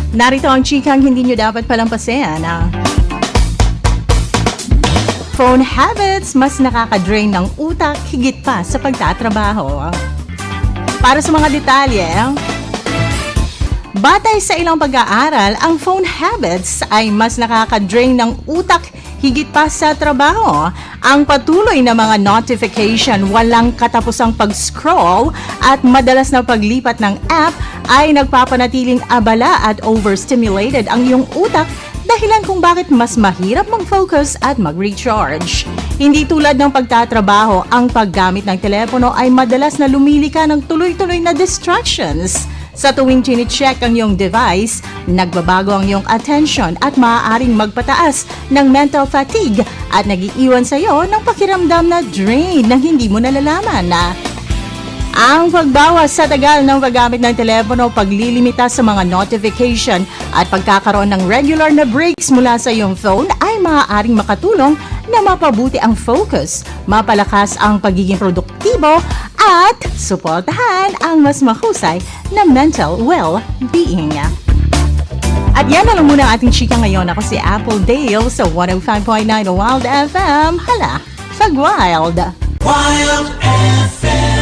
Narito ang chikang hindi nyo dapat palampasin. Phone habits mas nakaka-drain ng utak higit pa sa pagtatrabaho. Para sa mga detalye, batay sa ilang pag-aaral, ang phone habits ay mas nakaka-drain ng utak higit pa sa trabaho. Ang patuloy na mga notification, walang katapusang pag-scroll at madalas na paglipat ng app ay nagpapanatiling abala at overstimulated ang iyong utak, dahilan kung bakit mas mahirap mag-focus at mag-recharge. Hindi tulad ng pagtatrabaho, ang paggamit ng telepono ay madalas na lumilika ng tuloy-tuloy na distractions. Sa tuwing chine-check ang iyong device, nagbabago ang iyong attention at maaaring magpataas ng mental fatigue at nag-iiwan sa iyo ng pakiramdam na drain nang hindi mo nalalaman. Ang pagbawas sa tagal ng paggamit ng telepono, paglilimita sa mga notification at pagkakaroon ng regular na breaks mula sa iyong phone ay maaaring makatulong na mapabuti ang focus, mapalakas ang pagiging produktibo at suportahan ang mas mahusay na mental well-being. At yan na lang muna ang ating chika ngayon. Ako si Apple Dale sa 105.9 Wild FM. Hala, pag-wild! Wild FM.